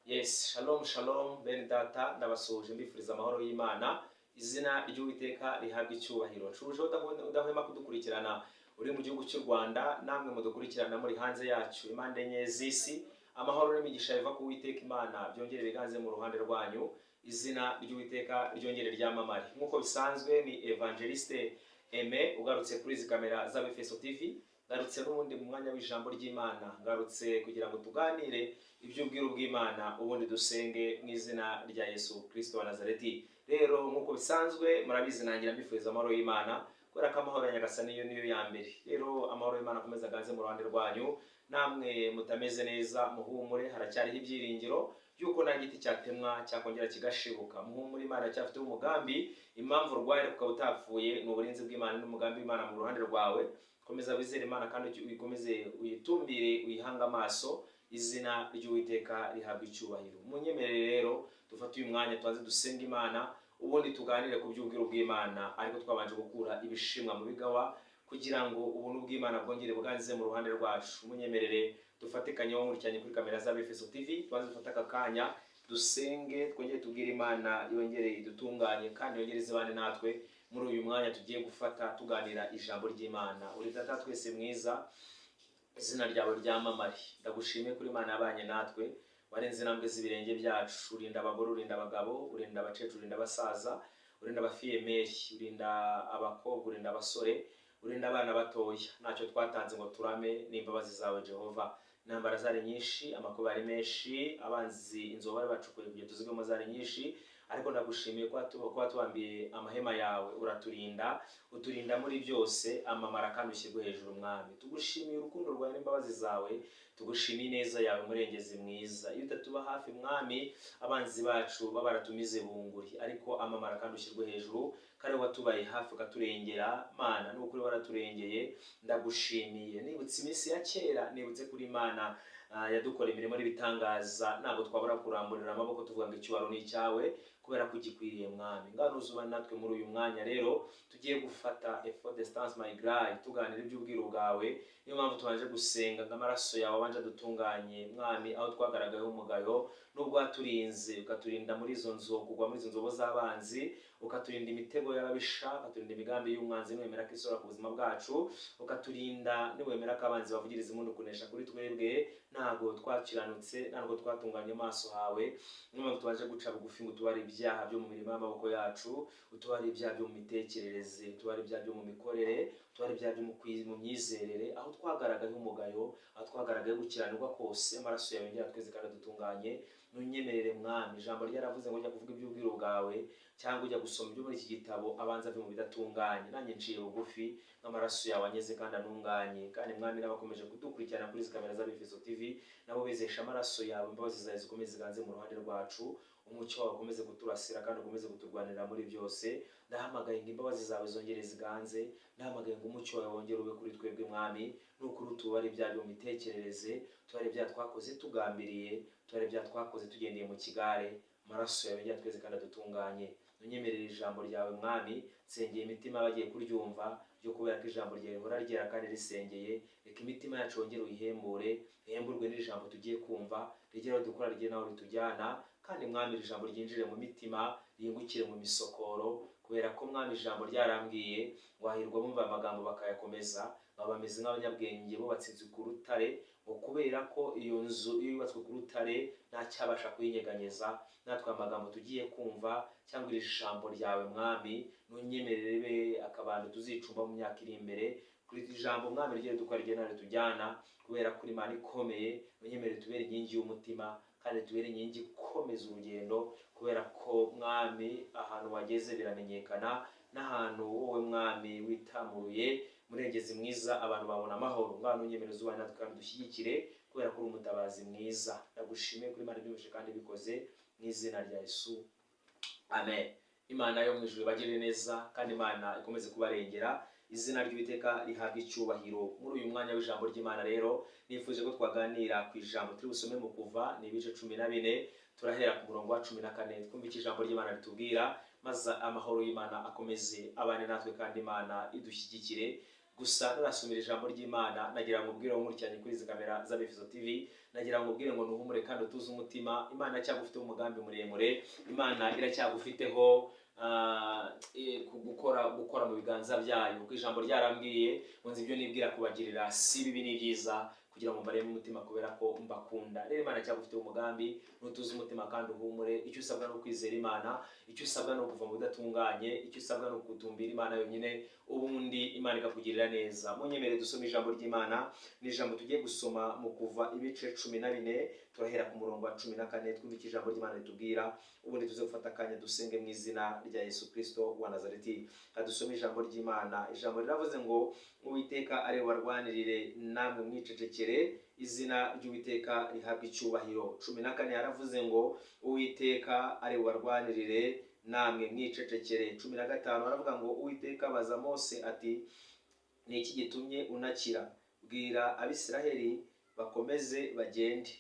Yes, shalom shalom bene data ndabasuhuje mbifuriza amahoro y'Imana izina ry'Uwiteka rihabwa icyubahiro. Nshuje udahwema kudukurikirana uri mu gihugu cy'u Rwanda namwe mudukurikirana muri hanze yacu impande enye z'isi. Amahoro n'imigisha biva ku Uwiteka Imana byongere biganze mu ruhande rwanyu. Izina ry'Uwiteka ryongere ryamamare. Nkuko bisanzwe ni Evangeliste Aime ugarutse kuri izi kamera za Efeso TV. Ngarutse n'ubundi mu mwanya w'ijambo ry'Imana, ngarutse kugira ngo tuganire iby'ubwiru bw'Imana ubundi dusenge mu izina rya Yesu Kristo wa Nazareti. Rero nkuko bisanzwe murabizi nangira mbifuriza amahoro y'Imana, kubera ko amahoro ya Nyagasani niyo ya mbere. Rero amahoro y'Imana akomeza aganze mu ruhande rwanyu, namwe mutameze neza muhumure, haracyariho ibyiringiro yuko nta giti cyatemwa cyakongera kigashibuka. Muhumure, Imana cyafite umugambi, impamvu urwaye ukaba utapfuye ni uburinzi bw'Imana n'umugambi w'Imana mu ruhande rwawe. Komeza wizere Imana kandi uyikomeze uyitumbire uyihanga amaso. Izina ry'Uwiteka rihabwa icyubahiro. Munyemerere rero dufate uyu mwanya twaze dusenga Imana ubundi tuganire ku by'ubwiru bw'Imana, ariko twabanje gukura ibishimwa mu bigawa kugira ngo ubuntu bw'Imana bwongere buganze mu ruhande rwacu. Munyemerere dufate kanyaho nkurikiranye kuri kamera za Efeso TV, twaze dufate aka kanya dusenge twongere tubwire Imana yongere idutunganye kandi yongere izibane natwe muri uyu mwanya tugiye gufata tuganira ijambo ry'Imana. Uri data twese mwiza, izina ryawe ryamamare. Ndagushimiye kuri Imana yabanye natwe, warenze intambwe z'ibirenge byacu. Urinda abagore, urinda abagabo, urinda abacecuru, urinda abasaza, urinda abafiyemeri, urinda abakobwa, urinda abasore, urinda abana batoya. Ntacyo twatanze ngo turame n'imbabazi zawe Jehova. Intambara zari nyinshi, amakuba ari menshi, abanzi inzoba bari bacukuye kugira tuzigemo zari nyinshi, ariko ndagushimiye kuba tubambiye amahema yawe, uraturinda, uturinda muri byose, amamara kandi ushyirwe hejuru Mwami. Tugushimiye urukundo rwawe n'imbabazi zawe, tugushimiye neza yawe murengezi mwiza. Iyo utatuba hafi Mwami, abanzi bacu baba baratumize bunguri, ariko amamara kandi ushyirwe hejuru, kandi watubaye hafi ukaturengera. Mana n'ukuri waraturengeye, ndagushimiye. Nibutse iminsi ya kera, nibutse kuri Imana yadukora imirimo n'ibitangaza, ntabwo twabura kuramburira amaboko tuvuga ngo icyubahiro ni icyawe, kubera ko ugikwiriye Mwami. Ngano uzuba natwe muri uyu mwanya rero tugiye gufata effort distance my grace tuganira iby'ubwiru bwawe. Niyo mpamvu tubanje gusenga ngo amaraso yawe abanje dutunganye Mwami, aho twagaragayeho umugayo nubwo waturinze, ukaturinda muri izo nzogo, kugwa muri izo nzobo z'abanzi, ukaturinda imitego y'ababisha, ukaturinda imigambi y'umwanzi niwemera ko isora ku buzima bwacu, ukaturinda niwemera ko abanzi bavugiriza impundu kunesha kuri twebwe. Ntabwo twakiranutse, ntabwo twatunganye amaso hawe. Niyo mpamvu tubanje guca bugufi ngo utubare ibyaha byo mu mirimo y'amaboko yacu, utubare ibyaha byo mu mitekerereze, utubare ibyaha byo mu mikorere, utubare ibyaha byo mu myizerere, aho twagaragayeho umugayo, aho twagaragayeho gukiranirwa kose. Amaraso yawe ngira tweze kandi adutunganye. Nunyemerere Mwami, ijambo ryaravuze ngo ujya kuvuga iby'ubwiru bwawe cyangwa ujya gusoma ibyo muri iki gitabo abanza ave mu bidatunganye. Nanjye nciye bugufi nk'amaraso yawe anyeze kandi anunganye. Kandi Mwami, n'abakomeje kudukurikirana kuri izi kamera za Efeso TV, nabo bizesha amaraso yawe, imbabazi zawe zikomeze ziganze mu ruhande rwacu, umucyo wawe ukomeze kuturasira kandi ukomeze kuturwanira muri byose. Ndahamagaye ngo imbabazi zawe zongere ziganze, ndahamagaye ngo umucyo wawe wongere ube kuri twebwe Mwami. N'ukuri utubare ibyaha byo mu mitekerereze, tubare ibyaha twakoze tugambiriye, tubare ibyaha twakoze tugendeye mu kigare. Amaraso yawe ngira tweze kandi adutunganye. Nunyemerere ijambo ryawe Mwami, nsengeye imitima bagiye kuryumva byo kubera ko ijambo ryawe rihora ryera kandi risengeye. Reka imitima yacu wongere uyihembure, ihemburwe n'ijambo tugiye kumva, rigera aho dukora rigera naho ritujyana. Kandi Mwami, iri jambo ryinjire mu mitima, rihingukire mu misokoro, kubera ko Mwami ijambo ryarambwiye ngo hahirwa bumva amagambo bakayakomeza, baba bameze nk'abanyabwenge bubatse inzu ku rutare, ngo kubera ko iyo nzu iyo yubatswe ku rutare nta cyabasha kuyinyeganyeza. Natwe amagambo tugiye kumva cyangwa iri jambo ryawe Mwami, nunyemerere be akabantu tuzicumba mu myaka iri imbere. Kuri iri jambo Mwami rigere dukora rigena ritujyana, kubera kuri Imana ikomeye. Nunyemerere tubere inkingi y'umutima kandi tubere inkingi ikomeza urugendo, kubera ko Mwami ahantu wageze biramenyekana, n'ahantu wowe Mwami witamuruye murengezi mwiza abantu babona amahoro. Ngano unyemereza ubane natwe kandi dushyigikire, kubera ko uri umutabazi mwiza. Ndagushimiye kuri Imana byumvise kandi bikoze mu izina rya Yesu, amen. Imana yo mu ijuru ibagirire neza kandi Imana ikomeze kubarengera. Izina ry'Uwiteka rihabwa icyubahiro. Muri uyu mwanya w'ijambo ry'Imana rero nifuje ko twaganira ku ijambo turi busome mu Kuva, ni ibice 14. Turahera ku murongo wa 14 twumva iki ijambo ry'Imana ritubwira, maze amahoro y'Imana akomeze abane natwe kandi Imana idushyigikire. gusa narasumira ijambo ry'Imana nagira ngo ubwire nkurikiranye kuri izi kamera za Befeso TV, nagira ngo ubwire ngo nuhumure kandi utuze umutima. Imana cyagufiteho umugambi muremure, Imana iracyagufiteho gukora mu biganza byayo, kuko ijambo ryarambwiye ngo nzi ibyo nibwira kubagirira si bibi ni byiza, kugira ngo mbareme umutima kubera ko mbakunda. Rero Imana cyagufiteho umugambi, nutuze umutima kandi uhumure. Icyo usabwa no kwizera Imana, icyo usabwa no kuva mu bidatunganye, icyo usabwa no kutumbira Imana yonyine, ubundi Imana ikakugirira neza. Munyemere dusome ijambo ry'Imana. Ni ijambo tugiye gusoma mu Kuva ibice 14, turahera ku murongo wa 14 twumva ijambo ry'Imana ritubwira, ubundi tuze gufata akanya dusenge mu izina rya Yesu Kristo wa Nazareti. Kadusome ijambo ry'Imana. Ijambo riravuze ngo Uwiteka ari warwanirire namwe mwicecekere, izina ry'Uwiteka rihabwa icyubahiro. 14 yaravuze ngo Uwiteka ari warwanirire namwe mwicecekere. 15 aravuga ngo Uwiteka abaza Mose ati, ni iki gitumye unakira? Bwira Abisiraheli bakomeze bagende.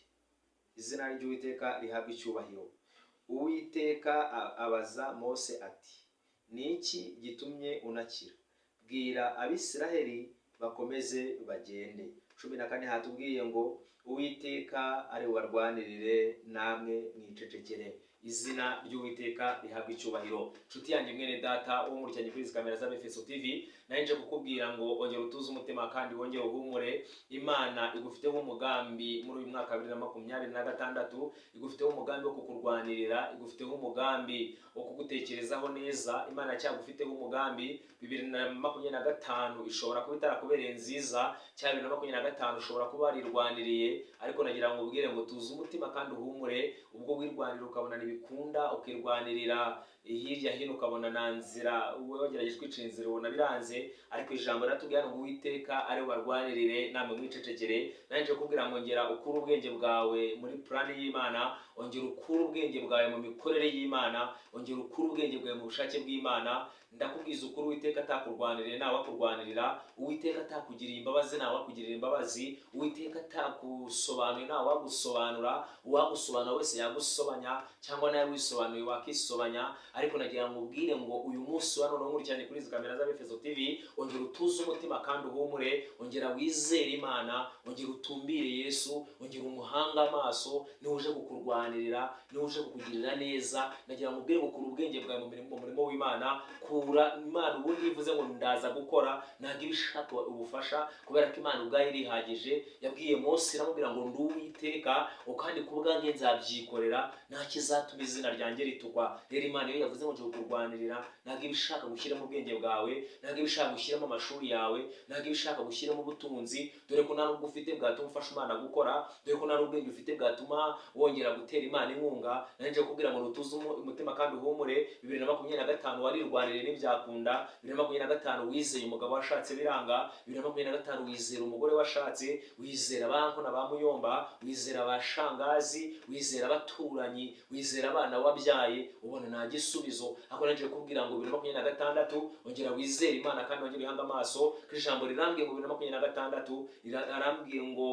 Izina ry'Uwiteka rihabwa icyubahiro. Uwiteka abaza Mose ati, ni iki gitumye unakira? Bwira Abisiraheli bakomeze bagende. 14 hatubwiye ngo Uwiteka ari warwanirire namwe mwicecekere, izina ry'Uwiteka rihabwa icyubahiro. Nshuti yanjye mwene data wo nkurikiranye kuri izi kamera za Befeso TV, naje kukubwira ngo ongera utuze umutima kandi wongere uhumure. Imana igufiteho umugambi muri uyu mwaka 2026, igufiteho umugambi wo kukurwanirira, igufiteho umugambi wo kugutekerezaho neza. Imana cyagufiteho umugambi 2025 ishobora kuba itarakubereye nziza, cyangwa 2025 ushobora kuba warirwaniriye, ariko nagira ngo ubwire ngo tuze umutima kandi uhumure. Ubwo wirwanirira ukabona ntibikunda, ukirwanirira hirya hino ukabona nta nzira, wagerageje kwicira inzira ubona biranze, ariko ijambo ratubwira ngo Uwiteka ari warwanirire namwe mwicecekere. Naje kubwira ngo ngera ukura ubwenge bwawe muri plan y'Imana, ongera ukura ubwenge bwawe mu mikorere y'Imana, ongera ukura ubwenge bwawe mu bushake bw'Imana. Ndakubwiza ukuri, Uwiteka atakurwanirire nawe wakurwanirira, Uwiteka atakugiriye imbabazi nawe wakugirira imbabazi, Uwiteka atakusobanuye nawe wagusobanura, uwagusobanura wese yagusobanya, cyangwa nawe wisobanuye wakisobanya. Ariko nagira ngo ubwire ngo uyu munsi wa none nkurikiranye kuri izi kamera za Befeso TV, ongera utuze umutima kandi uhumure, ongera wizere Imana, ongera utumbire Yesu, ongera umuhanga amaso. Ni uje kukurwanirira, ni uje kukugirira neza. Nagira ngo ubwire ngo kura ubwenge bwawe mu murimo w'Imana. Kura Imana ubundi ivuze ngo ndaza gukora, ntabwo ibishaka ubufasha, kubera ko Imana ubwayo irihagije. Yabwiye Mose iramubwira ngo ndi Uwiteka, kandi ku bwanjye nzabyikorera, nta kizatuma izina ryanjye ritukwa. Rero Imana iyo yavuze ngo nje kukurwanirira, ntabwo ibishaka gushyiramo ubwenge bwawe, ntabwo ibishaka gushyiramo amashuri yawe, ntabwo ibishaka gushyiramo ubutunzi, dore ko nta nubwo ufite bwatuma ufasha Imana gukora, dore ko nta n'ubwenge ufite bwatuma wongera gutera Imana inkunga. Naje kubwira ngo nutuze umutima kandi uhumure. 2025 warirwanirire n'ibyakunda, 2025 wizeye umugabo washatse biranga, 2025 wizera umugore washatse, wizera abanko na bamuyomba, wizera abashangazi, wizera abaturanyi, wizera abana wabyaye, ubona nta gisubizo. Ako naje kubwira ngo 2026 ongera wizere Imana kandi wongere ihanga amaso. Ijambo rirambwiye ngo 2026 arambwiye ngo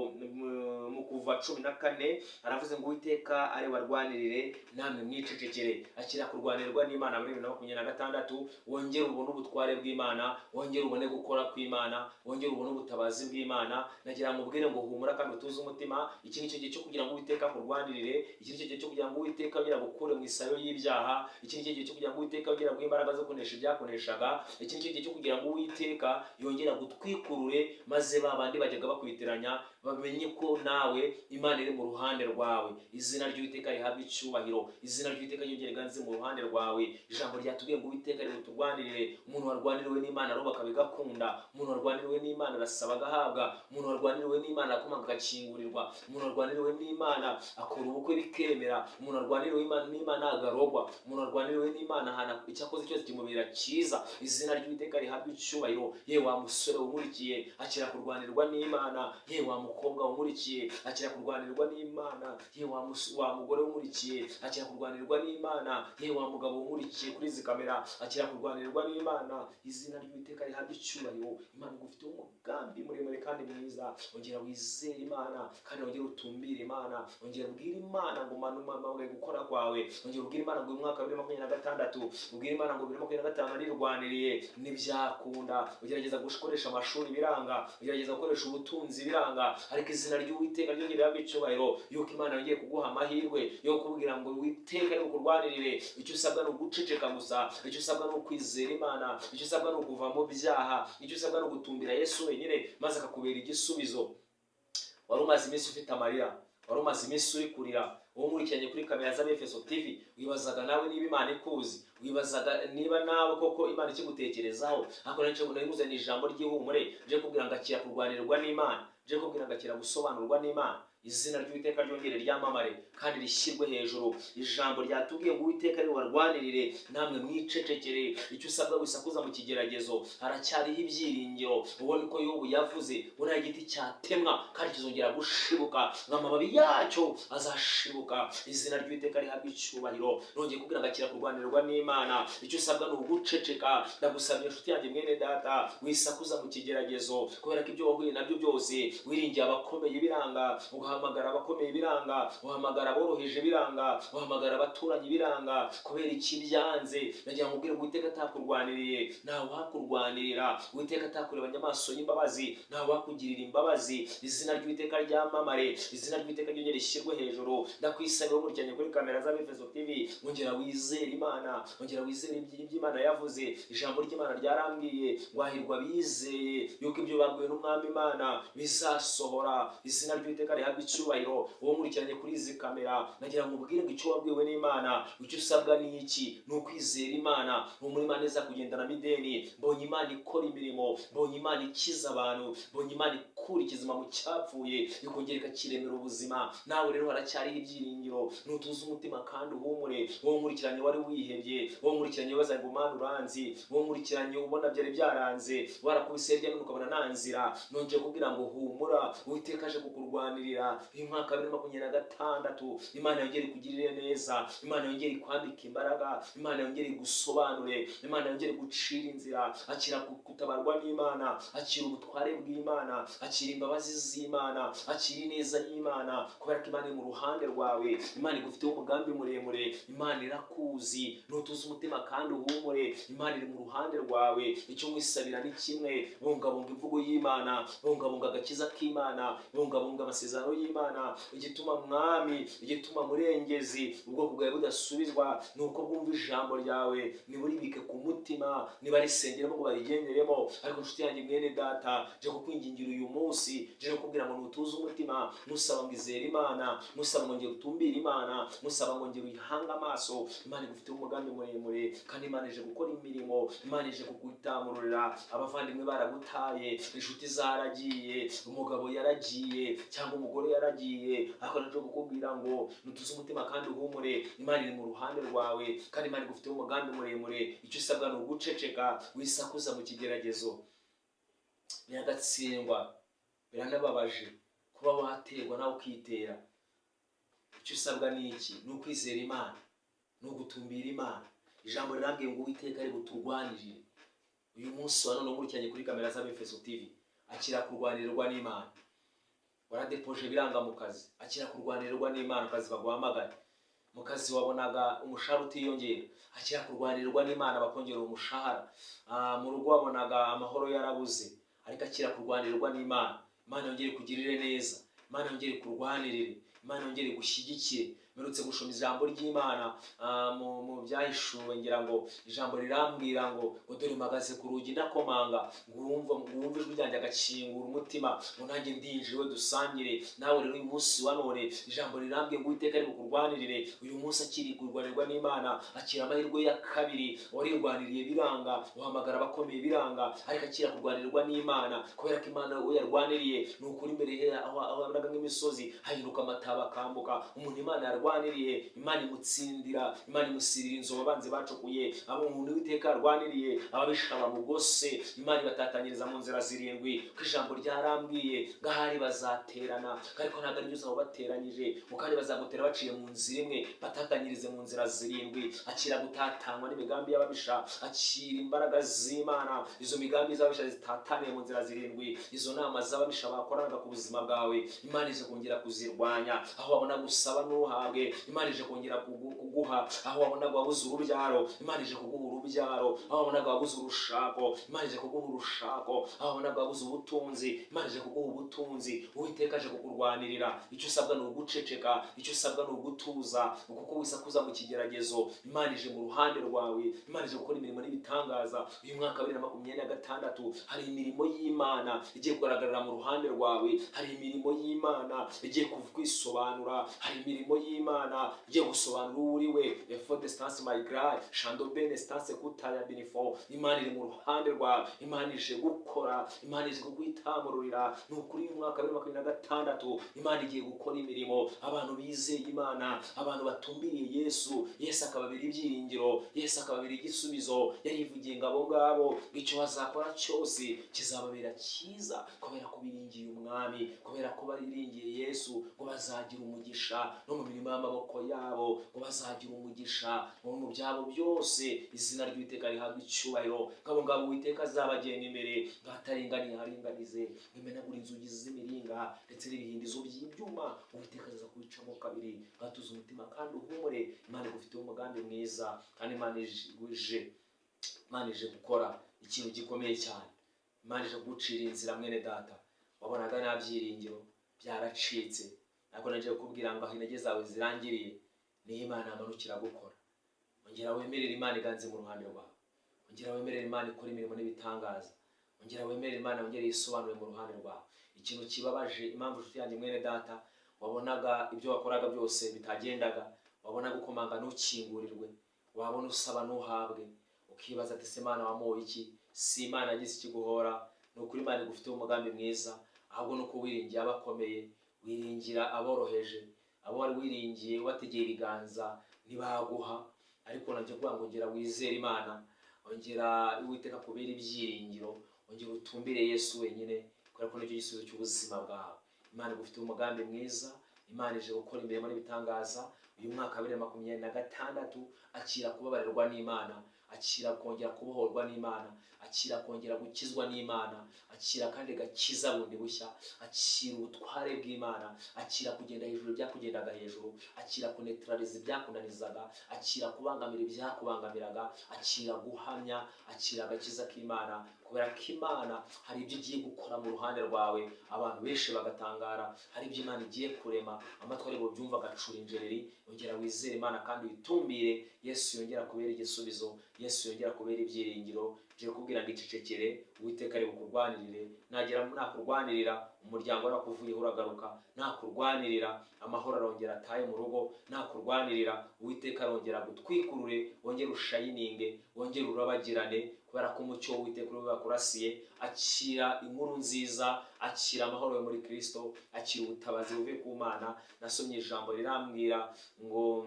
mu Kuva 14 aravuze ngo Uwiteka ari warwanirire namwe mwicecekere. Akira kurwanirwa n'Imana muri 2026, wongere ubone ubutware bw'Imana, wongere ubone gukora kw'Imana, wongere ubone ubutabazi bw'Imana. Nagira ngo ubwire ngo humura kandi utuze umutima. Iki ni cyo gihe cyo kugira ngo Uwiteka kurwanirire, iki ni cyo gihe cyo kugira ngo Uwiteka yongera gukure mu isayo y'ibyaha, iki ni cyo gihe cyo kugira ngo Uwiteka yongera guha imbaraga zo kunesha ibyakuneshaga, iki ni cyo gihe cyo kugira ngo Uwiteka yongera gutwikurure, maze babandi bajyaga bakwitiranya bamenye ko nawe Imana iri mu ruhande rwawe. Izina ry'Uwiteka rihabwa icyubahiro, izina ry'Uwiteka ryongere ganze mu ruhande rwawe. Ijambo ryatubwiye ngo Uwiteka ari buturwanirire. Umuntu warwaniriwe n'Imana arubaka bigakunda, umuntu warwaniriwe n'Imana arasaba agahabwa, umuntu warwaniriwe n'Imana akomanga agakingurirwa, umuntu warwaniriwe n'Imana akora ubukwe bikemera, umuntu warwaniriwe n'Imana agarogwa, umuntu warwaniriwe n'Imana hana icyakoze cyose kimubera cyiza. Izina ry'Uwiteka rihabwa icyubahiro. Yewe wa musore umurikiye, akira kurwanirwa n'Imana. Yewe wa mukobwa umurikiye akira kurwanirwa n'Imana, ye wa mugore umurikiye akira kurwanirwa n'Imana, ye wa mugabo umurikiye kuri izi kamera akira kurwanirwa n'Imana. Izina ry'Uwiteka rihabwa icyubahiro. Imana igufite umugambi muremure kandi mwiza. Ongera wizere Imana kandi ongera utumbire Imana. Ongera ubwire Imana ngo manuma gukora kwawe. Ongera ubwire Imana ngo uyu mwaka wa 2026 ubwire Imana ngo 2025 nirwaniriye n'ibyakunda. Ugerageza gukoresha amashuri biranga, ugerageza gukoresha ubutunzi biranga, ariko izina ry'Uwiteka ryo rihabwa icyubahiro yuko Imana yongeye kuguha amahirwe yo kubwira ngo Uwiteka ari kurwanirire. Icyo usabwa no guceceka gusa, icyo usabwa no kwizera Imana, icyo usabwa no kuva mu byaha, icyo usabwa no gutumbira Yesu wenyine maze akakubera igisubizo. Wari umaze iminsi ufite amarira, wari umaze iminsi uri kurira, uwo nkurikiranye kuri kamera za Efeso TV, wibazaga nawe niba Imana ikuzi, wibazaga niba nawe koko Imana ikigutekerezaho. Ariko nari ni ijambo ry'ihumure je kubwira ngo akira kurwanirwa n'Imana, je kubwira ngo akira gusobanurwa n'Imana. Izina ry'Uwiteka ryongere ryamamare kandi rishyirwe hejuru. Ijambo ryatubwiye ngo Uwiteka ari warwanirire, namwe mwicecekere. Icyo usabwa wisakuza mu kigeragezo, haracyariho ibyiringiro. Ubone ko Yobu yavuze uriya giti cyatemwa kandi kizongera gushibuka, nk'amababi yacyo azashibuka. Izina ry'Uwiteka rihabwa icyubahiro. Nongeye kubwira ngo akira kurwanirwa n'Imana. Icyo usabwa ni uguceceka. Ndagusabye inshuti yanjye mwene data, wisakuza mu kigeragezo, kubera ko ibyo wahuye nabyo byose wiringiye abakomeye biranga. Uhamagara abakomeye biranga, uhamagara aboroheje biranga, uhamagara abaturanyi biranga. Kubera iki byanze? Nagira ngo ubwire Uwiteka atakurwaniriye, ntawe wakurwanirira. Uwiteka atakurebanye amaso y'imbabazi, ntawe wakugirira imbabazi. Izina ry'Uwiteka ryamamare, izina ry'Uwiteka ryongere rishyirwe hejuru. Ndakwisabira umurikiranye kuri kamera za Efeso TV, ongera wizere Imana, ongera wizere iby'Imana yavuze. Ijambo ry'Imana ryarambwiye ngo hahirwa bizeye yuko ibyo babwiwe n'Umwami Imana bizasohora. Izina ry'Uwiteka rihabwa icyubahiro. Uwo nkurikiranye kuri izi kamera, nagira ngo ubwire ngo icyo wabwiwe n'Imana, icyo usabwa ni iki? Ni ukwizera Imana. Muri Imana iza kugendana mideni. Mbonye Imana ikora imirimo, mbonye Imana ikiza abantu, mbonye Imana ikura ikizima mu cyapfuye, ikongera ikakiremera ubuzima. Nawe rero haracyariho ibyiringiro. Nutuze umutima kandi uhumure. Uwo nkurikiranye wari wihebye, uwo nkurikiranye waza ngo Mana uranzi, uwo nkurikiranye ubona byari byaranze, warakubise hirya none ukabona nta nzira, nongeye kubwira ngo humura, Uwiteka aje kukurwanirira. Uyu mwaka wa 2026 Imana yongere ikugirire neza, Imana yongere ikwambike imbaraga, Imana yongere igusobanure, Imana yongere gucira inzira. Akira kutabarwa n'Imana, akira ubutware bw'Imana, akira imbabazi z'Imana, akira ineza y'Imana, kubera ko Imana iri mu ruhande rwawe. Imana igufiteho umugambi muremure, Imana irakuzi. Nutuze umutima kandi uhumure, Imana iri mu ruhande rwawe. Icyo mwisabira ni kimwe, bungabunga imvugo y'Imana, bungabunga agakiza k'Imana, bungabunga amasezerano y'Imana. Igituma mwami, igituma murengezi ubwoko bwawe budasubizwa nuko bwumva ijambo ryawe, niburibike ku mutima, nibarisengeremo ngo barigenderemo. Ariko inshuti yanjye mwene data, je kukwingingira uyu munsi, je kukubwira ngo nutuze umutima, nusaba ngo izere Imana, nusaba ngo ngire utumbire Imana, nusaba ngo ngire uyihanga amaso. Imana igufiteho umugambi muremure kandi Imana ije gukora imirimo. Imana ije kugutamurira. Abavandimwe baragutaye, inshuti zaragiye, umugabo yaragiye cyangwa umugore yaragiye, ariko naje kukubwira ngo nutuze umutima kandi uhumure. Imana iri mu ruhande rwawe kandi Imana igufiteho umugambi muremure. Icyo usabwa ni uguceceka, wisakuza mu kigeragezo. Biragatsindwa, biranababaje kuba waterwa nawe ukitera. Icyo usabwa ni iki? Ni ukwizera Imana, ni ugutumbira Imana. Ijambo rirambwiye ngo Uwiteka ari buturwanirire. Uyu munsi wa none nkurikiranye kuri kamera za Efeso TV, akira kurwanirwa n'Imana. Waradepoje biranga mu kazi, akira kurwanirwa n'Imana. Akazi baguhamagaye mu kazi wabonaga umushahara utiyongera, akira kurwanirwa n'Imana bakongera umushahara. Mu rugo wabonaga amahoro yarabuze, ariko akira kurwanirwa n'Imana. Imana yongere kugirire neza, Imana yongere kurwanirire, Imana yongere gushyigikire. Merutse gushoma ijambo ry'Imana mu byahishuwe, ngira ngo ijambo rirambwira ngo dore mpagaze ku rugi ndakomanga, ngumva ijwi ryanjye agakingura umutima, ngo nanjye ndinjiwe dusangire. Nawe rero uyu munsi wa none ijambo rirambwiye ngo Uwiteka ari bukurwanirire. Uyu munsi akiri kurwanirwa n'Imana, akira amahirwe ya kabiri. Warirwaniriye biranga, uhamagara abakomeye biranga, ariko akira kurwanirwa n'Imana, kubera ko Imana we yarwaniriye. Ni ukuri imbere aho abaraga nk'imisozi hahinduka amataba akambuka. Umuntu Imana yarwaniriye Imana imutsindira, Imana imusirira inzobo abanzi bacukuye, abo umuntu w'Uwiteka yarwaniriye ababisha bamugose, Imana ibatatanyiriza mu nzira zirindwi, ko ijambo ryarambwiye ngahari bazaterana, ariko ntabwo ari byo bateranyije, kandi bazagutera baciye mu nzira imwe batatanyirize mu nzira zirindwi. Akira gutatanywa n'imigambi y'ababisha, akira imbaraga z'Imana, izo migambi z'ababisha zitataniye mu nzira zirindwi, izo nama z'ababisha bakoranaga ku buzima bwawe, Imana ije kongera kuzirwanya. Aho wabona gusaba n'uhabwe, Imana ije kongera kuguha. Aho wabonaga wabuze urubyaro, Imana ije kuguha urubyaro. Aho wabonaga wabuze urushako, Imana ije kuguha urushako. Aho wabonaga wabuze ubutunzi, Imana ije kuguha ubutunzi. Uwiteka aje kukurwanirira. Icyo usabwa ni uguceceka, icyo usabwa ni ugutuza, kuko wisakuza mu kigeragezo, Imana ije mu ruhande rwawe, Imana ije gukora imirimo n'ibitangaza. Uyu mwaka wa 2026 hari imirimo y'Imana igiye kugaragarira mu ruhande rwawe, hari imirimo y'Imana igiye kwisobanura, hari imirimo y'Imana igiye gusobanura uri we. For the stance my God, shando bene stance kutaya binifo. Imana iri mu ruhande rwawe, Imana ije gukora, Imana ije kugwitamururira. Ni ukuri uyu mwaka wa 2026 Imana igiye gukora imirimo. Abantu bizeye Imana, abantu batumbiriye Yesu, Yesu akababera ibyiringiro, Yesu akababera igisubizo. Yarivugiye ngo abo ngabo icyo bazakora cyose kizababera cyiza, kubera ko biringiye umwami, kubera ko bariringiye Yesu, ngo bazagira umugisha no mu mirimo y'amaboko yabo, ngo bazagira umugisha mu byabo byose. Izina ry'Uwiteka rihabwa icyubahiro. Ngabo ngabo Uwiteka azabagenda imbere, ngataringaniye haringanize, imenagura inzugi z'imiringa ndetse n'ibihindizo by'ibyuma. Uwiteka aza kubicamo kabiri, ngatuza umutima kandi uhumure. Imana igufitiye umugambi mwiza, kandi Imana ije gukora ikintu gikomeye cyane. Imana ije gucira inzira mwene data, wabonaga nta byiringiro, byaracitse, ariko naje kukubwira ngo aho intege zawe zirangiriye niho Imana amanukira gukora. Ongera wemerere Imana iganze mu ruhande rwawe, ongera wemerere Imana ikora imirimo n'ibitangaza, ongera wemerere Imana ongera yisobanure mu ruhande rwawe. Ikintu kibabaje, impamvu nshuti yanjye mwene data, wabonaga ibyo wakoraga byose bitagendaga, wabonaga ukomanga ntukingurirwe, wabona usaba ntuhabwe, ukibaza ati se Imana wamuhoye iki? Si Imana yagize ikiguhora. Ni ukuri Imana igufitiye umugambi mwiza, ahubwo nuko wiringiye abakomeye, wiringira aboroheje, abo wari wiringiye ubategeye ibiganza ntibaguha. Ariko nabyo kuvuga ngo ongera wizere Imana, ongera Uwiteka kubera ibyiringiro, ongera utumbire Yesu wenyine, kubera ko nicyo gisubizo cy'ubuzima bwawe. Imana igufitiye umugambi mwiza, Imana ije gukora imirimo n'ibitangaza. Uyu mwaka wa 2026 akira kubabarirwa n'Imana, akira kongera kubohorwa n'Imana, akira kongera gukizwa n'Imana, akira kandi gakiza bundi bushya, akira ubutware bw'Imana, akira kugenda hejuru byakugendaga hejuru, akira kunetraliza ibyakunanizaga, akira kubangamira ibyakubangamiraga, akira guhamya, akira agakiza k'Imana. Kubera ko Imana hari ibyo igiye gukora mu ruhande rwawe, abantu benshi bagatangara. Hari ibyo Imana igiye kurema, amatwi ari bubyumva agacura injereri. Ongera wizere Imana kandi witumbire Yesu, yongera kubera igisubizo, Yesu yongera kubera ibyiringiro. Je kubwira ngo icecekere, Uwiteka ari bukurwanirire. Nakurwanirira umuryango warakuvuyeho uragaruka, nakurwanirira amahoro arongera ataye mu rugo, nakurwanirira Uwiteka arongera gutwikurure, wongera ushayininge, wongera urabagirane, kubera ko umucyo w'Uwiteka uri bakurasiye. Akira inkuru nziza, akira amahoro yo muri Kristo, akira ubutabazi buve ku Mana. Nasomye ijambo rirambwira ngo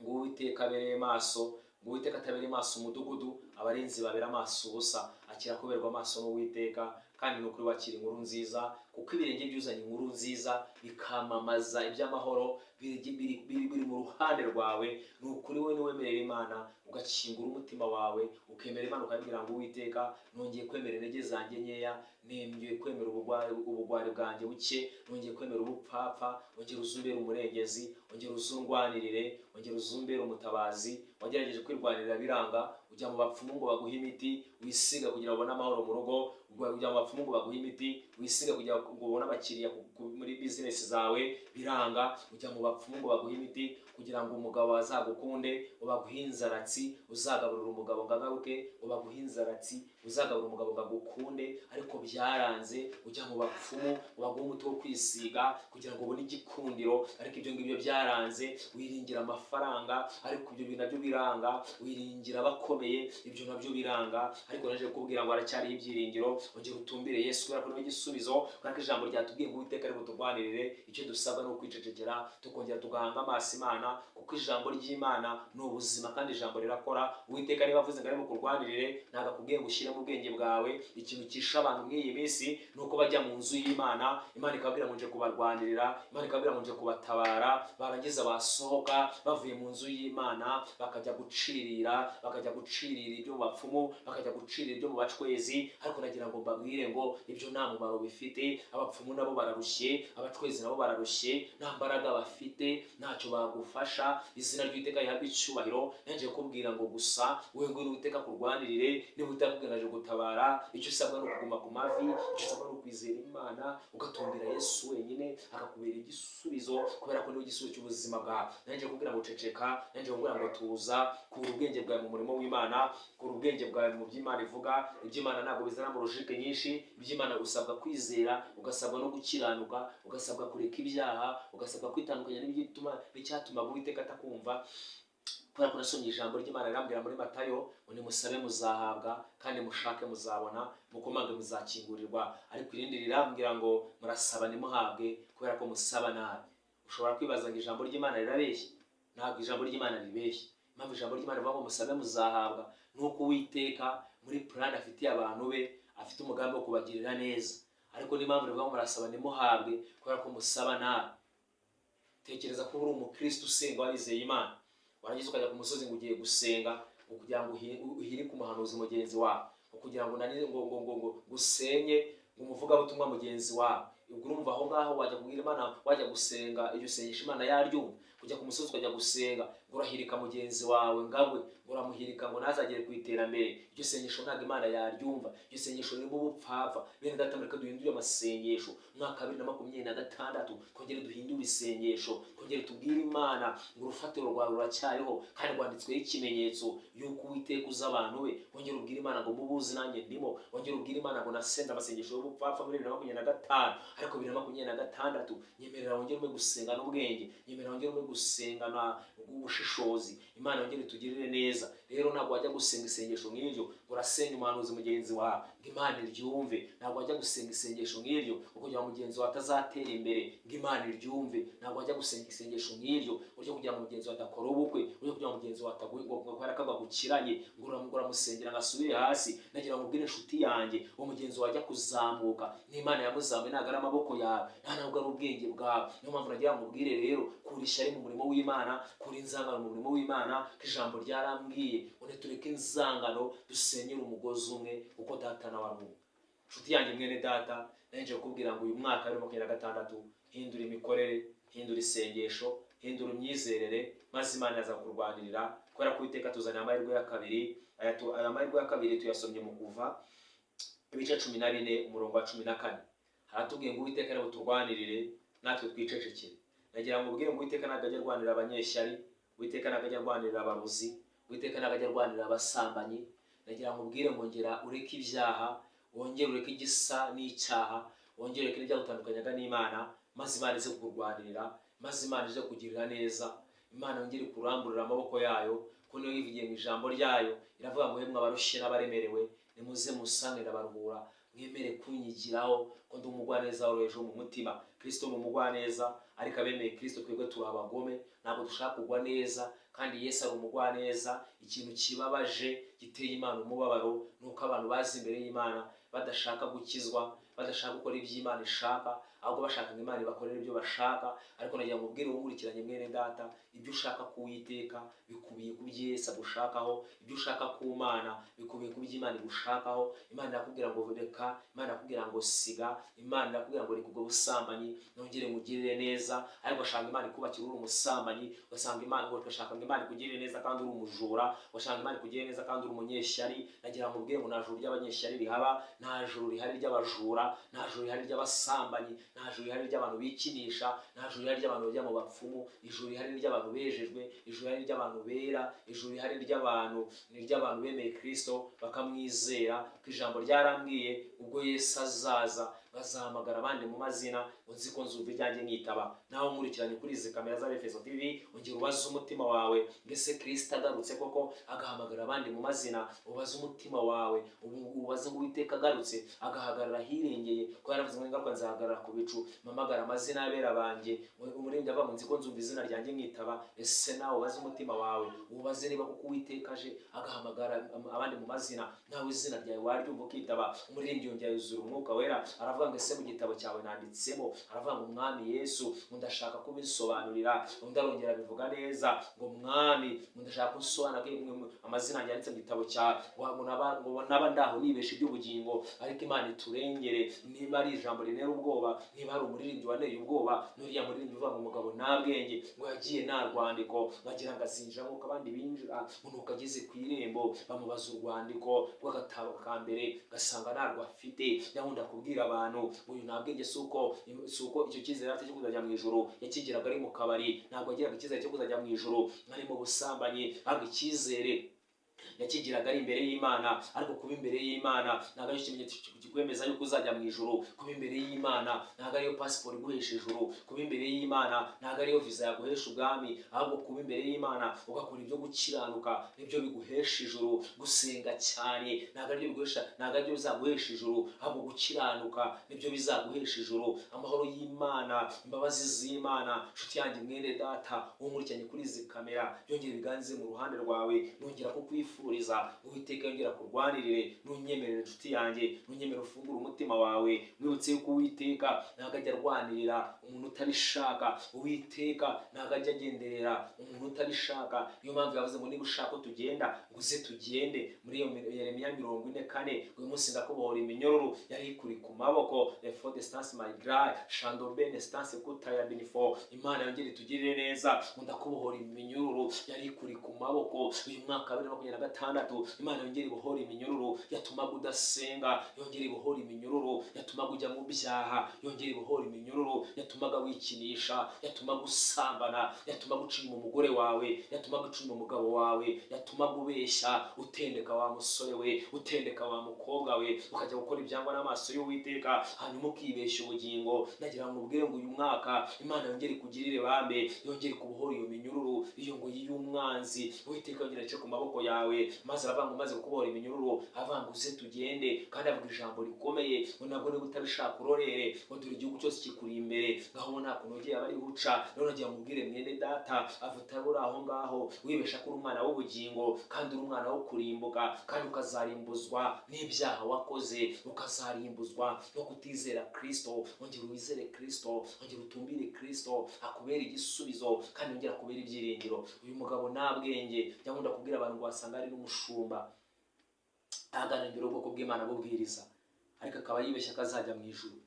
Uwiteka abereye maso, ngo Uwiteka atabere maso umudugudu, abarinzi babera maso ubusa. Akira kuberwa maso n'Uwiteka, kandi nukuri wakira inkuru nziza, kuko ibirenge byuzanye inkuru nziza bikamamaza iby'amahoro biri mu ruhande rwawe. Nukuri we niwemerera Imana, ugakingura umutima wawe, ukemera Imana, ukabwira ngo Uwiteka nongeye kwemera intege zanjye nkeya, nongeye kwemera ubugwari bwanjye buke, nongeye kwemera ubupfapfa. Ongera uzumbere umurengezi, ongera uzungwanirire, ongera uzumbere umutabazi. Wagerageje kwirwanirira biranga, ujya mu bapfumu ngo baguhe imiti wisiga kugira ngo ubone amahoro mu rugo, ujya mu bapfumu ngo baguhe imiti wisiga kugira ngo ubone abakiriya muri business zawe, biranga. Ujya mu bapfumu ngo baguhe imiti kugira ngo umugabo azagukunde, ubaguhe inzaratsi uzagaburira umugabo ngo agaruke, ubaguhe inzaratsi uzagaburira umugabo ngo agukunde, ariko byaranze. Ujya mu bapfumu ubaguhe umuti wo kwisiga kugira ngo ubone igikundiro, ariko ibyo ngibyo byaranze. Wiringira amafaranga, ariko ibyo bintu nabyo biranga. Wiringira abakomeye, ibyo nabyo biranga. Ariko naje kukubwira ngo aracyari ibyiringiro. Ongera utumbire Yesu, kubera ko niwe igisubizo kandi ijambo ryatubwiye ngo Uwiteka ari buturwanirire. Icyo dusabwa no kwicecekera tukongera tugahanga amaso Imana, kuko ijambo ry'Imana ni ubuzima kandi ijambo rirakora. Uwiteka niba avuze ngo ari bukurwanirire, ntabwo akubwiye ngo ushyire mu bwenge bwawe. Ikintu kisha abantu muri iyi minsi ni uko bajya mu nzu y'Imana, Imana ikabwira ngo nje kubarwanirira, Imana ikabwira ngo nje kubatabara, barangiza basohoka bavuye mu nzu y'Imana bakajya gucirira ibyo mu bapfumu, bakajya gucirira ibyo mu bacwezi. Ariko nagira ngo mbabwire ngo ibyo nta mumaro bifite. Abapfumu nabo bararushye, abacwezi nabo bararushye, nta mbaraga bafite, ntacyo bagufasha. Izina ry'Uwiteka rihabwe icyubahiro. Nanje kubwira ngo gusa wowe ngo Uwiteka kurwanirire, niba utakubwiraje gutabara, icyo usabwa no kuguma ku mavi, icyo usabwa no kwizera Imana, ugatumbira Yesu wenyine akakubera igisubizo, kubera ko niwe igisubizo cy'ubuzima bwawe. Nanje kubwira ngo ceceka, nanje kubwira ngo tuza, kura ubwenge bwawe mu murimo w'Imana, kura ubwenge bwawe mu by'Imana ivuga. Iby'Imana ntabwo bizana mu rujike nyinshi. Iby'Imana usabwa kwizera, ugasabwa no gukiranuka, ugasabwa kureka ibyaha, ugasabwa kwitandukanya n'icyatuma Uwiteka atakumva. Kubera ko nasomye ijambo ry'Imana rirambwira muri Matayo ngo nimusabe muzahabwa, kandi mushake muzabona, mukomange muzakingurirwa. Ariko irindi rirambwira ngo murasaba ntimuhabwe, kubera ko musaba nabi. Ushobora kwibaza ngo ijambo ry'Imana rirabeshya? Ntabwo ijambo ry'Imana ribeshya. Impamvu ijambo ry'Imana rivuga ngo musabe muzahabwa, nuko Uwiteka muri plan afitiye abantu be afite umugambi wo kubagirira neza. Ariko n'impamvu rivuga ngo murasaba ntimuhabwe, kubera ko musaba nabi. Tekereza ko uri umukristo usenga warizeye Imana, warangiza ukajya ku musozi ngo ugiye gusenga, ngo kugira ngo uhirike umuhanuzi mugenzi wawe, ngo kugira ngo gusenye ngo umuvugabutumwa mugenzi wawe. Ubwo urumva aho ngaho wajya kubwira Imana, wajya gusenga iryo sengesho Imana yaryumva. Kujya ku musozi ukajya gusenga ngo urahirika mugenzi wawe ngabwe, ngo uramuhirika ngo ntazagere ku iterambere. Iryo sengesho ntabwo Imana yaryumva. Iryo sengesho ririmo ubupfapfa. Bene data, mureke duhindure amasengesho. Umwaka 2026 twongere duhindure isengesho, twongere tubwire Imana ngo urufatiro rwawe ruracyariho kandi rwanditsweho ikimenyetso y'uko Uwiteka uza abantu be. Wongere ubwire Imana ngo mubuzi nanjye ndimo. Wongere ubwire Imana ngo nasenga amasengesho y'ubupfapfa muri 2025, ariko 2026 nyemerera wongere ume gusenga n'ubwenge, nyemerera wongere ume gusenga na ubushishozi. Imana yongere tugirire neza. Rero ntabwo wajya gusenga isengesho nk'iryo ngo urasenga umuhanuzi mugenzi wawe ngo Imana iryumve. Ntabwo wajya gusenga isengesho nk'iryo kugira ngo mugenzi wawe atazatera imbere ngo Imana iryumve. Ntabwo wajya gusenga isengesho nk'iryo uryo kugira ngo mugenzi wawe adakora ubukwe, uryo kugira ngo mugenzi wawe atagukiranye ngo uramusengera ngo asubire hasi. Nagira ngo ubwire inshuti yanjye, uwo mugenzi wawe ajya kuzamuka, n'Imana yamuzamuye, ntabwo ari amaboko yawe, ntabwo ari ubwenge bwawe. Niyo mpamvu nagira ngo ubwire rero, kura ishyari mu murimo w'Imana, kura inzangano mu murimo w'Imana, ko ijambo ryarambwiye ngo tureke inzangano dusenyere umugozi umwe kuko data nawe ari umwe. Inshuti yanjye mwene data, naje kukubwira ngo uyu mwaka wa 2026 hindura imikorere, hindura isengesho, hindura imyizerere, maze Imana yaza kurwanirira. Kubera ko Uwiteka tuzana amahirwe ya kabiri. Aya mahirwe ya kabiri tuyasomye mu Kuva ibice 14 umurongo wa 14. Haratubwiye ngo Uwiteka ari buturwanirire, natwe twicecekere. Nagira ngo ubwire ngo Uwiteka ntabwo ajya arwanirira abanyeshyari, Uwiteka ntabwo ajya arwanirira abaruzi, Uwiteka ntabwo ajya arwanirira abasambanyi. Nagira ngo ubwire ngo ngera ureke ibyaha, wongere ureke igisa n'icyaha, wongere ureke n'ibyagutandukanyaga n'Imana, maze Imana ize kukurwanirira, maze Imana ize kugirira neza. Imana yongere kuramburira amaboko yayo, ko niyo yivugiye mu ijambo ryayo. Iravuga ngo hemwe abarushye n'abaremerewe, nimuze musanire abaruhura, mwemere kunyigiraho, ko ndi umugwaneza woroheje mu mutima. Kristo ni umugwaneza, ariko abemeye Kristo twebwe turi abagome, ntabwo dushaka kugwa neza. Kandi Yesu ari umugwaneza. Ikintu kibabaje giteye Imana umubabaro nuko abantu bazi imbere y'Imana badashaka gukizwa, badashaka gukora iby'Imana ishaka, ahubwo bashaka ngo Imana ibakorere ibyo bashaka. Ariko nagira ngo ubwire umurikiranye mwene data, ibyo ushaka ku Uwiteka bikubiye ku by'Yesu agushakaho, ibyo ushaka ku Mana bikubiye ku by'Imana igushakaho. Imana irakubwira ngo reka, Imana irakubwira ngo siga, Imana irakubwira ngo reka ubwo busambanyi nongere mugirire neza. Ariko ushaka Imana ikubakira uri umusambanyi, ugasanga Imana ngo ugashaka ngo Imana ikugirire neza kandi uri umujura, ugasanga Imana ikugirire neza kandi uri umunyeshyari. Nagira ngo ubwire ngo nta juru ry'abanyeshyari rihaba, nta juru rihari ry'abajura, nta juru rihari ry'abasambanyi, nta juru rihari ry'abantu bikinisha, nta juru rihari ry'abantu bajya mu bapfumu. Ijuru rihari ry'abantu bejejwe, ijuru rihari ry'abantu bera, ijuru rihari ry'abantu bemeye Kristo bakamwizera. Ko ijambo ryarambwiye ubwo Yesu azaza ngazahamagara abandi mu mazina, nzi ko nzumva ibyanjye nkitaba. Nawe nkurikiranye kuri izi kamera za Efeso TV, ongera ubaze umutima wawe, mbese Kristo agarutse koko agahamagara abandi mu mazina, ubaze umutima wawe, ubaze ngo Uwiteka agarutse agahagarara hirengeye, ko yaravuze ngo ingaruka nzahagarara ku bicu, mpamagara amazina y'abera banjye. Umuririmbyi avuga ngo nzi ko nzumva izina ryanjye nkitaba. Ese nawe ubaze umutima wawe, ubaze niba kuko Uwiteka aje agahamagara abandi mu mazina, nawe izina ryawe waryumva ukitaba. Umuririmbyi yongera yuzura umwuka wera, aravuga ngo ese mu gitabo cyawe nanditsemo, aravuga ngo Mwami Yesu ndashaka kubisobanurira. Undi arongera bivuga neza ngo Mwami ndashaka kunsobanurira amazina yanditse mu gitabo cyawe, ngo naba ndaho nibesha iby'ubugingo. Ariko Imana iturengere, niba ari ijambo rinera ubwoba, niba ari umuririmbyi waneye ubwoba, n'uriya muririmbyi uvuga ngo umugabo nta bwenge, ngo yagiye nta rwandiko, bagira ngo azinjira nk'uko abandi binjira. Umuntu ageze ku irembo bamubaza urwandiko rw'agatabo ka mbere, gasanga ntarwo afite. Yankunda kubwira abantu uyu nta bwenge, si uko icyo cyizere afite cyo kuzajya mu ijuru yakigiraga ari mu kabari, ntabwo agiraga icyizere cyo kuzajya mu ijuru ari mu busambanyi, ahubwo icyizere yakigiraga ari imbere y'Imana. Ariko kuba imbere y'Imana ntabwo ari ikimenyetso kikwemeza yuko uzajya mu ijuru. Kuba imbere y'Imana ntabwo ariyo pasiporo iguhesha ijuru. Kuba imbere y'Imana ntabwo ariyo viza yaguhesha ubwami, ahubwo kuba imbere y'Imana ugakora ibyo gukiranuka nibyo biguhesha ijuru. Gusenga cyane ntabwo aribyo bizaguhesha ijuru, ahubwo gukiranuka nibyo bizaguhesha ijuru. Amahoro y'Imana, imbabazi z'Imana, nshuti yanjye mwene data unkurikiranye kuri izi kamera, byongera biganze mu ruhande rwawe. Nongera kukwifuriza Uwiteka yongera kurwanirire. Nunyemerere nshuti yanjye, nunyemerere ufungure umutima wawe, mwibutse yuko Uwiteka ntabwo ajya arwanirira umuntu utabishaka. Uwiteka ntabwo ajya agenderera umuntu utabishaka. Niyo mpamvu yavuze ngo niba ushaka ko tugenda ngo uze tugende. Muri Yeremiya 44, uyu munsi ndakubohora iminyururu yari ikuri ku maboko. For the stance my grave shando bene stance kutaya benefo. Imana yongere itugirire neza, ndakubohora iminyururu yari ikuri ku maboko. Uyu mwaka wa 2026 Imana yongere ibohora iminyururu yatumaga udasenga, yongere ibohora iminyururu yatumaga ujya mu byaha, yongere ibohora iminyururu yatumaga wikinisha, yatumaga usambana, yatumaga ucuma umugore wawe, yatumaga ucuma umugabo wawe, yatumaga ubeshya, utendeka wa musore we, utendeka wa mukobwa we, ukajya gukora ibyangwa n'amaso y'Uwiteka, hanyuma ukibeshya ubugingo. Nagira ngo ubwire ngo uyu mwaka Imana yongere kugirire bambe, yongere kubohora iyo minyururu, iyo ngo y'umwanzi. Uwiteka yongere ace ku maboko yawe, maze aravuga ngo maze kubohora iminyururu, avuga ngo uze tugende. Kandi avuga ijambo rikomeye ngo ntabwo niba utabishaka urorere, ngo dore igihugu cyose kikuri imbere, ngaho nta kunogeye abari guca. None nagira ngo ubwire mwene data, avutabura aho ngaho wibesha ko uri umwana w'ubugingo, kandi uri umwana wo kurimbuka, kandi ukazarimbuzwa n'ibyaha wakoze, ukazarimbuzwa no kutizera Kristo. Ongera wizere Kristo, ongera utumbire Kristo, akubera igisubizo kandi ongera akubera ibyiringiro. Uyu mugabo nta bwenge, cyangwa kubwira abantu ngo wasanga ari n'umushumba ahagarara imbere y'ubwoko bw'Imana bubwiriza, ariko akaba yibeshya akazajya mu ijuru.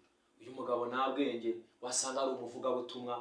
Uyu mugabo nta bwenge, wasanga ari umuvugabutumwa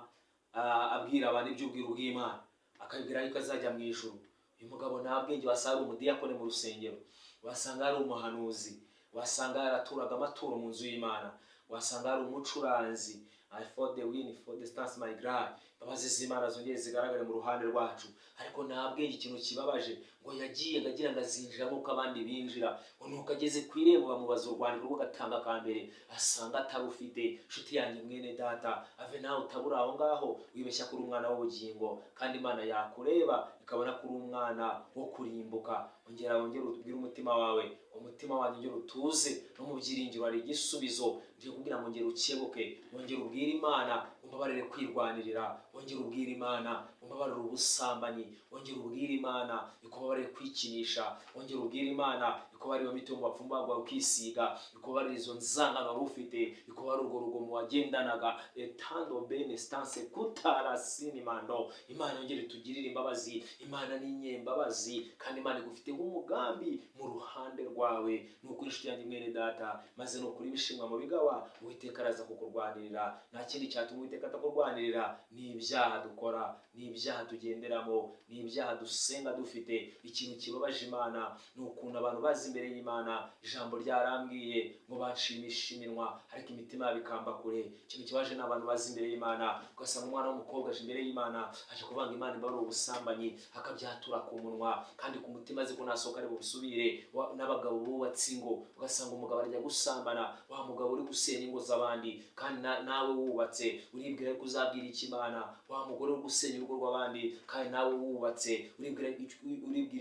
abwira abantu iby'ubwiru bw'Imana, akabwira yuko azajya mu ijuru. Uyu mugabo nta bwenge, wasanga ari umudiyakoni mu rusengero, wasanga ari umuhanuzi, wasanga yaraturaga amaturo mu nzu y'Imana, wasanga ari umucuranzi. I for the win, for the stance my grave. Imbabazi z'Imana zongeye zigaragare mu ruhande rwacu. Ariko nta bwenge, ikintu kibabaje ngo yagiye agira ngo azinjira nk'uko abandi binjira, ngo nuko ageze ku irembo bamubaza urwandiko rw'agatanga ka mbere, asanga atarufite. Nshuti yanjye mwene data, ave nawe utabura aho ngaho wibeshya kuri umwana w'ubugingo, kandi Imana yakureba ikabona kuri umwana wo kurimbuka. Ongera utubwire umutima wawe, umutima wanjye ongera utuze, no mu byiringiro hari igisubizo. Ngiye kugira ngo ongera ukebuke, ongera ubwire Imana umbabarire kwirwanirira, ongera ubwire Imana umbabarire ubusambanyi, ongera ubwire Imana ikubabarire kwikinisha, ongera ubwire Imana ikubabarire imitungo wapfumbagwa ukisiga, ikubabarire izo nzangano wari ufite, ikubabarire urwo rugomo wagendanaga. Etando bene stance kutara sinimando. Imana yongere tugirire imbabazi. Imana ni inyembabazi, kandi Imana igufiteho umugambi mu ruhande rwawe. Nukuri inshuti yanjye mwene data, maze nukuri bishimwa mu bigawa, Uwiteka araza kukurwanirira. Nta kindi cyatuma Uwiteka atakurwanirira, ni ibyaha dukora, ni ibyaha tugenderamo, ni ibyaha dusenga dufite. Ikintu kibabaje Imana ni ukuntu abantu bazi imbere y'Imana, ijambo ryarambwiye ngo bashimisha iminwa ariko imitima yabo ikamba kure. Ikintu kibaje ni abantu bazi imbere y'Imana, ugasanga umwana w'umukobwa aje imbere y'Imana aje kuvanga Imana imbarura ubusambanyi, akabyatura ku munwa kandi ku mutima azi ko nasohoka ari bubisubire. N'abagabo bubatse ingo, ugasanga umugabo arajya gusambana, wa mugabo uri gusenya ingo z'abandi, kandi nawe wubatse uribwira ko uzabwira iki Imana. Wa mugore uri gusenya urugo rw'abandi, kandi nawe wubatse uribwira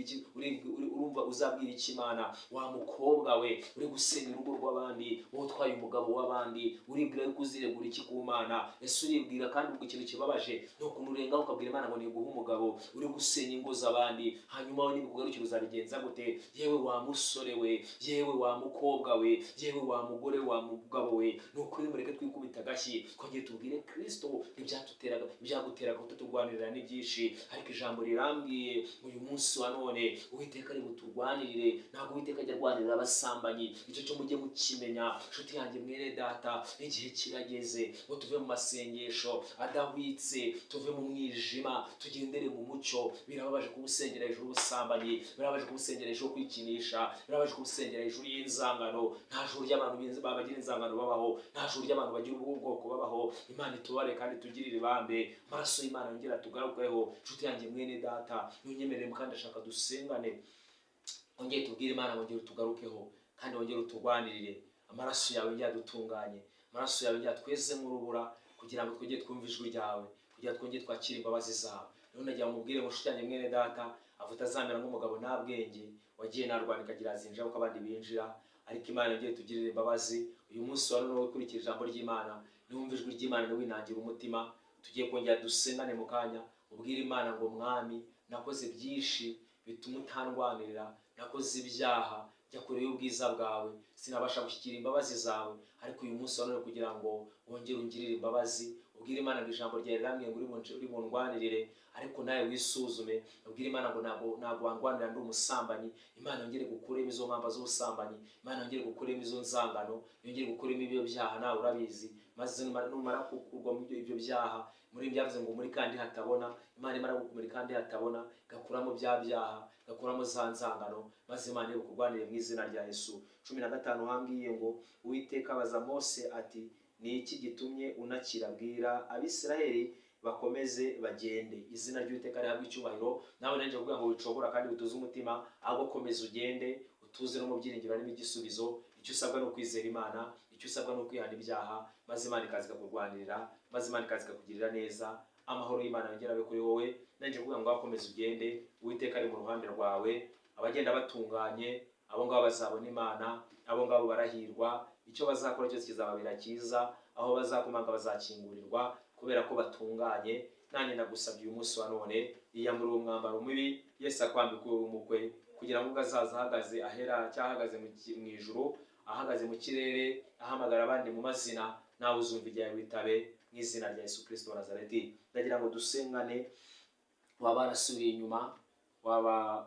iki, urumva uzabwira iki Imana. Wa mukobwa we uri gusenya urugo rw'abandi, wowe utwaye umugabo w'abandi, uribwira ko uziregura iki ku Mana. Ese uribwira kandi ubwo ikintu kibabaje ni ukuntu urenga ukabwira Imana ngo niguhe umugabo uri gusenya ingo z'abandi, hanyuma wowe nibikugarukira uzabigenza gute? Yewe wa musore we, yewe wa mukobwa we, yewe wa mugore wa mugabo we, ni ukuri mureke twikubita agashyi twongere tubwire Kristo. Ibyaguteraga kututurwanirira ni byinshi, ariko ijambo rirambwiye uyu munsi wa none Uwiteka ari buturwanirire. Ntabwo Uwiteka ajya arwanirira abasambanyi, icyo cyo mujye mukimenya. Nshuti yanjye mwene data, igihe kirageze ngo tuve mu masengesho adahwitse, tuve mu mwijima tugendere mu mucyo. Birababaje kubusengera hejuru y'ubusambanyi, birababaje kubusengera hejuru kwikinisha, birababaje kubusengera hejuru y'inzangano. Nta juru ry'abantu bagira inzangano babaho, nta juru ry'abantu bagira ubwoko babaho. Imana itubare kandi tugirire ibambe, amaraso y'Imana yongera tugarukeho. Nshuti yanjye mwene data, ntunyemerere kandi ashaka dusengane, ongera tubwire Imana wongere tugarukeho kandi wongere uturwanirire. Amaraso yawe yadutunganye, amaraso yawe yatweze mu rubura, kugira ngo twongere twumve ijwi ryawe, kugira ngo twongere twakire imbabazi zawe. Rero nagira ngo mubwire nshuti yanjye mwene data, avuta azamera nk'umugabo nta bwenge wagiye narwana ikagira azinjira uko abandi binjira, ariko Imana yongere tugirire imbabazi. Uyu munsi wa none ukurikira ijambo ry'Imana, niwumva ijwi ry'Imana niwinangira umutima. Tugiye kongera dusengane mu kanya, ubwire Imana ngo mwami, nakoze byinshi bituma utandwanirira, nakoze ibyaha jya kure y'ubwiza bwawe, sinabasha gushyikira imbabazi zawe, ariko uyu munsi wa none kugira ngo wongere ungirire imbabazi. Ubwire Imana ngo ijambo ryawe riramye ngo uri bundwanirire, ariko nawe wisuzume. Ubwire Imana ngo ntabwo wandwanira ndi umusambanyi. Imana yongere gukuremo izo mpamvu z'ubusambanyi, Imana yongere gukuremo izo nzangano, yongere gukuremo ibyo byaha nawe urabizi. Maze numara kugwa mu ibyo byaha, muri byavuze ngo muri kandi hatabona, Imana imara gukumira kandi hatabona, gakuramo bya byaha, gakuramo za nzangano, maze Imana ikurwanire mu izina rya Yesu. 15 hambwiye ngo Uwiteka abaza Mose ati, ni iki gitumye unakira? Bwira Abisirayeli bakomeze bagende. Izina ry'Uwiteka rihabwe icyubahiro. Nawe nanje kuvuga ngo wicogora kandi utuze umutima, ahubwo komeza ugende, utuze no mu byiringiro harimo igisubizo. Icyo usabwa no kwizera Imana, icyo usabwa no kwihana ibyaha, maze Imana ikaza kurwanirira, maze Imana ikaza kugirira neza. Amahoro y'Imana yongera abe kuri wowe. Nanje kuvuga ngo wakomeze ugende, Uwiteka ari mu ruhande rwawe. Abagenda batunganye, abo ngabo bazabona Imana, abo ngabo barahirwa. Icyo bazakora cyose kizababera cyiza, aho bazakomanga bazakingurirwa kubera ko batunganye. Nanjye nagusabye uyu munsi wa none, iyambura uwo mwambaro mubi, Yesu akwambika umukwe, kugira ngo azaza ahagaze ahera cyangwa ahagaze mu ijuru, ahagaze mu kirere, ahamagara abandi mu mazina, nawe uzumva igihe witabe mu izina rya Yesu Kristo wa Nazareti. Ndagira ngo dusengane. Waba warasubiye inyuma, waba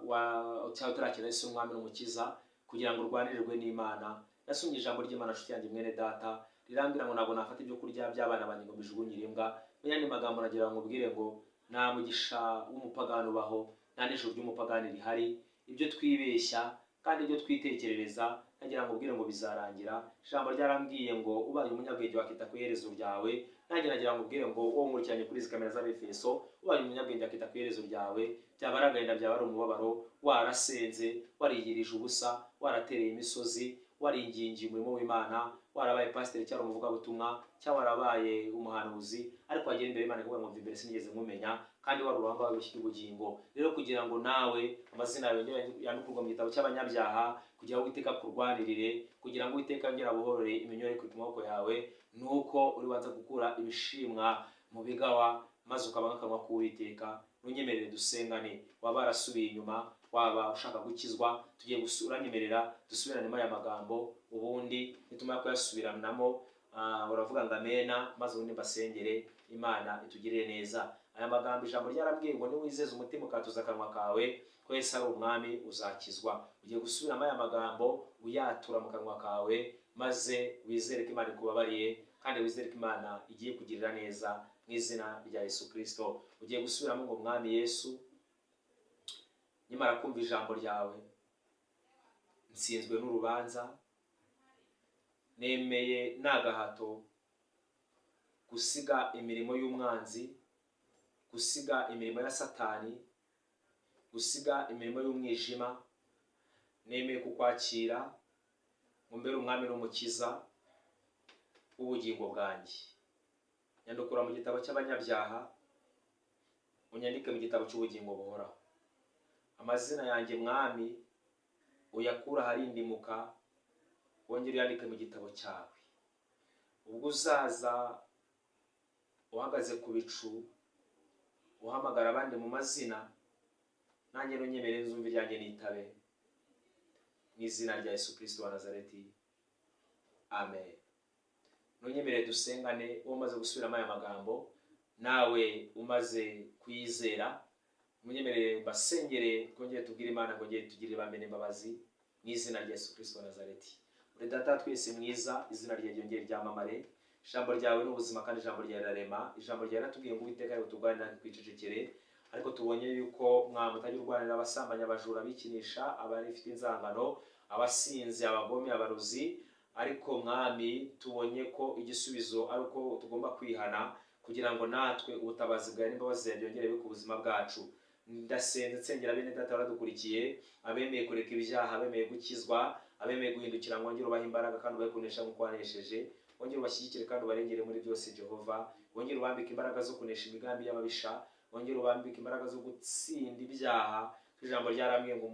cyangwa utarakira Yesu umwami n'umukiza, kugira ngo urwanirirwe n'Imana. Nasomye ijambo ry'Imana nshuti yanjye mwene data, rirambwira ngo ntabwo nafata ibyo kurya by'abana banjye ngo bijugunyire imbwa. Menya ni magambo nagira ngo ubwire ngo nta mugisha w'umupagani ubaho, nta n'ijuru ry'umupagani rihari. Ibyo twibeshya kandi ibyo twitekerereza, nagira ngo ubwire ngo bizarangira. Ijambo ryarambwiye ngo ubaye umunyabwenge wakita ku iherezo ryawe. Nanjye nagira ngo ubwire ngo wowe nkurikiranye kuri izi kamera z'Abefeso, ubaye umunyabwenge akita ku iherezo ryawe, byaba ari agahinda, byaba ari umubabaro, warasenze, warigirije ubusa, waratereye imisozi, waringingiye umurimo w'Imana, warabaye pasiteri cyangwa umuvugabutumwa, cyangwa warabaye umuhanuzi, ariko wagera imbere y'Imana kuvuga ngo imbere sinigeze nkumenya, kandi wari uruhanga wabishyira ubugingo. Rero kugira ngo nawe amazina yawe yandukurwa mu gitabo cy'abanyabyaha, kugira ngo Uwiteka kurwanirire, kugira ngo Uwiteka yongere abuhorere iminyore ku maboko yawe, nuko uri banza gukura ibishimwa mu bigawa, maze ukaba nk'akanwa k'Uwiteka. Nunyemerere dusengane. Waba warasubiye inyuma, waba ushaka gukizwa, tugiye uranyemerera dusubiranemo aya magambo, ubundi nitumara kuyasubiranamo uravuga ngo amena, maze ubundi mbasengere Imana itugirire neza. Aya magambo ijambo ryarabwiye ngo niwizeze umutima ukatuza akanwa kawe ko Yesu ari umwami uzakizwa. Ugiye gusubiramo aya magambo uyatura mu kanwa kawe, maze wizere ko Imana ikubabariye kandi wizere ko Imana igiye kugirira neza mu izina rya Yesu Kristo. Ugiye gusubiramo ngo mwami Yesu, nyamara kumva ijambo ryawe nsinzwe n'urubanza, nemeye nagahato gusiga imirimo y'umwanzi, gusiga imirimo ya Satani, gusiga imirimo y'umwijima. Nemeye kukwakira ngo mbere umwami n'umukiza w'ubugingo bwanjye. Nyandukura mu gitabo cy'abanyabyaha, unyandike mu gitabo cy'ubugingo buhoraho. Amazina yanjye mwami uyakura harindimuka, wongere uyandike mu gitabo cyawe. Ubwo uzaza uhagaze ku bicu uhamagara abandi mu mazina, nanjye nunyemerere nzumva iryanjye nitabe, mu izina rya Yesu Kristo wa Nazareti, amen. Nunyemerere dusengane umaze gusubiramo aya magambo, nawe umaze kuyizera. Munyemerere basengere twongere tubwire Imana ngo ngiye tugirire bamene imbabazi, mu izina rya Yesu Kristo wa Nazareti. Uri Data twese mwiza, izina ryawe ryongere ryamamare. Ijambo ryawe n'ubuzima kandi ijambo ryawe rirarema. Ijambo ryawe ratubwiye ngo Uwiteka ari butugwanira kwicecekere, ariko tubonye yuko mwami utajya urwanira abasambanya, abajura, bikinisha, abarifite inzangano, abasinzi, abagome, abarozi. Ariko mwami tubonye ko igisubizo ari uko tugomba kwihana, kugira ngo natwe ubutabazi bwawe n'imbabazi zawe byongere ku buzima bwacu. Ndasenze nsengera bene Data baradukurikiye, abemeye kureka ibyaha, abemeye gukizwa, abemeye guhindukira ngo wongere ubahe imbaraga kandi ubahe kunesha nk'uko wanesheje. Wongere ubashyigikire kandi ubarengere muri byose Jehova. Wongere ubambike imbaraga zo kunesha imigambi y'ababisha. Wongere ubambike imbaraga zo gutsinda ibyaha. Ijambo ryarambwiye ngo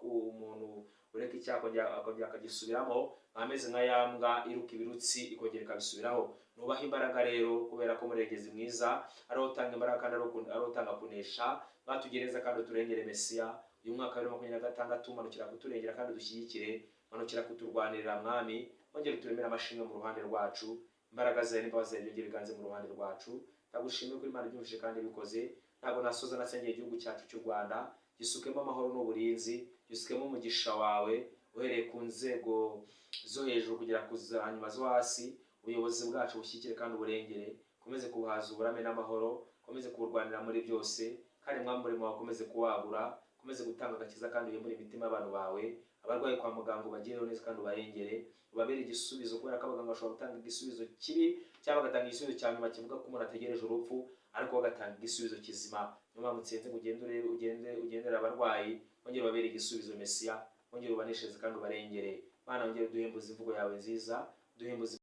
umuntu ureka icyaha akongera akagisubiramo, ameze nka yambwa iruka ibirutsi ikongera ikabisubiraho. Nubaha imbaraga rero, kubera ko Murengezi mwiza ari utanga imbaraga kandi ari utanga kunesha. Batugereza kandi uturengere Mesiya. Uyu mwaka wa 2026 manukira kuturengera kandi dushyigikire, manukira kuturwanirira mwami. Wongere uturemera amashimwe mu ruhande rwacu, imbaraga zawe n'imbabazi zawe byongere biganze mu ruhande rwacu. Ndagushimiye ko Imana ibyumvise kandi bikoze. Ntabwo nasoza nasengeye igihugu cyacu cy'u Rwanda, gisukemo amahoro n'uburinzi, gisukemo umugisha wawe uhereye ku nzego zo hejuru kugera ku zanyuma zo hasi. Ubuyobozi bwacu bushyikire kandi uburengere, komeze kubuhaza uburame n'amahoro, komeze kuburwanira muri byose, kandi mwamurimo wakomeze kuwagura, komeze gutanga agakiza kandi uyembure imitima y'abantu bawe. Abarwayi kwa muganga ubagireho neza kandi ubarengere, ubabere igisubizo, kubera ko abaganga bashobora gutanga igisubizo kibi cyangwa bagatanga igisubizo cya nyuma kivuga ko umuntu ategereje urupfu, ariko bagatanga igisubizo kizima. Niyo mpamvu nsenze ngo ugendere abarwayi, wongere ubabere igisubizo Mesiya, wongere ubanesheze kandi ubarengere. Mana wongere duhembuze imvugo yawe nziza, duhembuze